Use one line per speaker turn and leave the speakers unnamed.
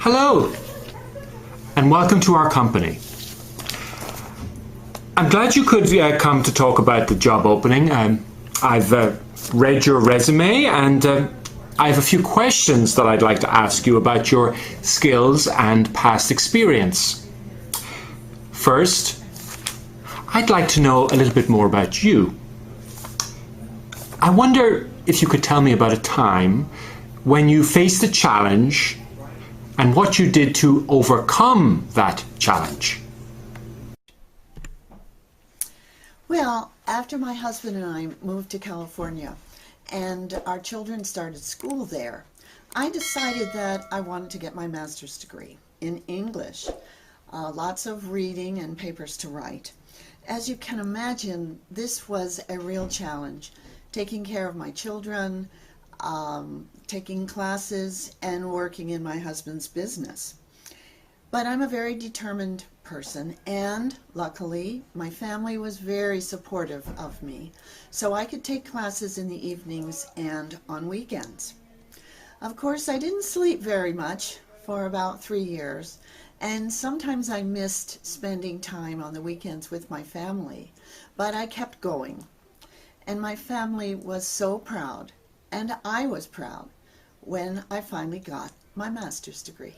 Hello, and welcome to our company. I'm glad you could come to talk about the job opening. I've read your resume and I have a few questions that I'd like to ask you about your skills and past experience. First, I'd like to know a little bit more about you. I wonder if you could tell me about a time when you faced a challenge and what you did to overcome that challenge.
Well, after my husband and I moved to California and our children started school there, I decided that I wanted to get my master's degree in English. Lots of reading and papers to write. As you can imagine, this was a real challenge, taking care of my children, taking classes, and working in my husband's business. But I'm a very determined person, and luckily my family was very supportive of me, so I could take classes in the evenings and on weekends. Of course, I didn't sleep very much for about 3 years, and sometimes I missed spending time on the weekends with my family, but I kept going. And my family was so proud, and I was proud when I finally got my master's degree.